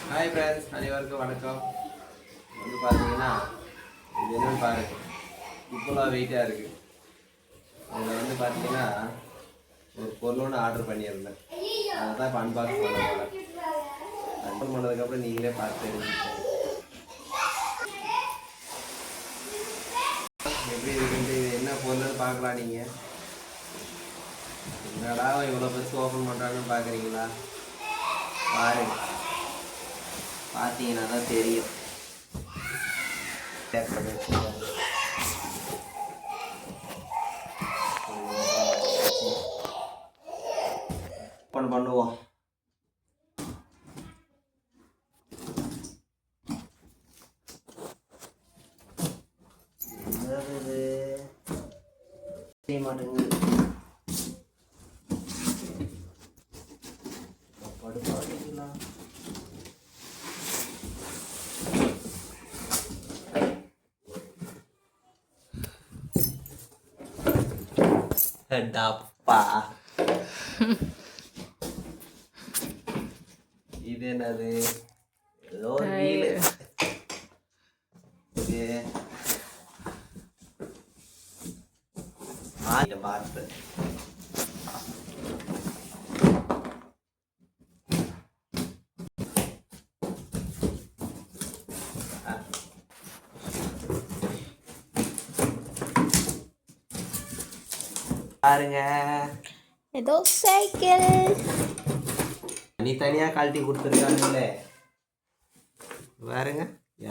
Hi friends, அனைவருக்கும் வணக்கம். வந்து பார்த்தீங்கன்னா இது என்னன்னு பாருங்க, இவ்வளோ வெயிட்டாக இருக்குது. அதில் வந்து பார்த்தீங்கன்னா ஒரு பொருள் ஒன்று ஆர்டர் பண்ணியிருந்தேன். அதை தான் இப்போ அன்பாக்ஸ் பண்ண போல. அன்பாக்ஸ் பண்ணதுக்கப்புறம் நீங்களே பார்த்து தெரிஞ்சுக்கோங்க எப்படி இருக்குன்ட்டு. இது என்ன பொருள்னு பார்க்கலாம். நீங்கள் என்னடா இவ்வளோ பெருசு ஓப்பன் பண்ணுறாங்கன்னு பார்க்குறீங்களா? பாருங்க, பார்த்தீங்கன்னா தான் தெரியும். ஓப்பன் பண்ணுவோம். செய்ய மாட்டேங்குது. டப்பா இது என்னது? ஏதோ ஒரு வீடு. இது பார்த்து பாருங்க, ஏதோ சைக்கிள் தனித்தனியா கழட்டி கொடுத்துருக்காங்களே. பாருங்க,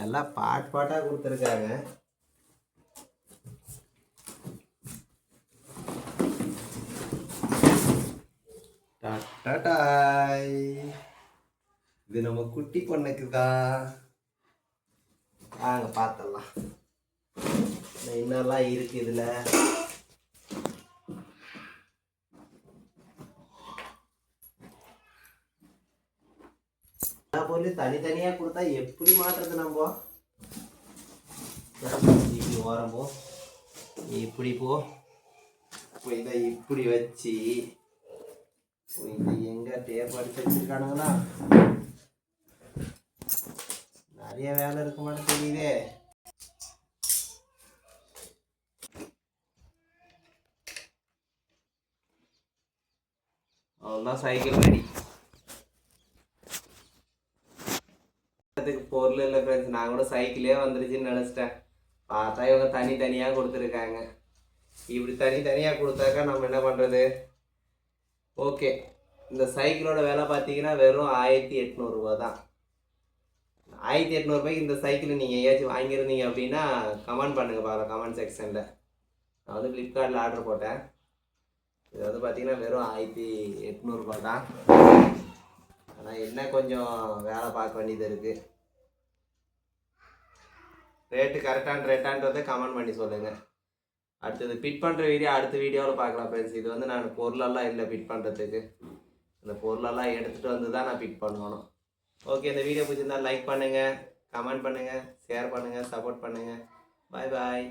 எல்லாம் பாட்டா கொடுத்துருக்காங்க. இது நம்ம குட்டி பொண்ணுக்குதான். வாங்க பார்த்தலாம் என்னெல்லாம் இருக்கு இதுல. பொருள் தனித்தனியா கொடுத்தா எப்படி மாட்டுறது? நம்ம இப்படி ஓரம் போ, இப்படி போ, இதை இப்படி வச்சு இது எங்க டேப் அடிச்சு வச்சிருக்கானுங்களா? நிறைய வேலை இருக்க மாட்டேன் தெரியுதே. அவ்வளோதான், சைக்கிள் ரெடி. பொருள் இல்லை ஃப்ரெண்ட்ஸ், நான் கூட சைக்கிளே வந்துருச்சுன்னு நினச்சிட்டேன். பார்த்தா இவங்க தனித்தனியாக கொடுத்துருக்காங்க. இப்படி தனித்தனியாக கொடுத்தாக்கா நம்ம என்ன பண்ணுறது? ஓகே, இந்த சைக்கிளோட விலை பார்த்தீங்கன்னா வெறும் 1800 ரூபா தான். 1800 ரூபாய்க்கு இந்த சைக்கிள் நீங்கள் எங்கேயாச்சும் வாங்கியிருந்தீங்க அப்படின்னா கமெண்ட் பண்ணுங்கள் பாருங்கள், கமெண்ட் செக்ஷனில். நான் வந்து ஃப்ளிப்கார்ட்டில் ஆர்டர் போட்டேன். இது வந்து பார்த்தீங்கன்னா வெறும் 1800 ரூபா தான். ஆனால் என்ன கொஞ்சம் வேலை பார்க்க வேண்டியது இருக்குது. ரேட்டு கரெக்டான ரேட்டான்றதை கமெண்ட் பண்ணி சொல்லுங்கள். அடுத்தது ஃபிட் பண்ணுற வீடியோ அடுத்த வீடியோவில் பார்க்கலாம் ஃப்ரெண்ட்ஸ். இது வந்து நான் பொருளெல்லாம் இல்லை ஃபிட் பண்ணுறதுக்கு. இந்த பொருளெல்லாம் எடுத்துகிட்டு வந்து தான் நான் ஃபிட் பண்ணணும். ஓகே, இந்த வீடியோ பிடிச்சிருந்தா லைக் பண்ணுங்கள், கமெண்ட் பண்ணுங்கள், ஷேர் பண்ணுங்கள், சப்போர்ட் பண்ணுங்கள். பாய் பாய்.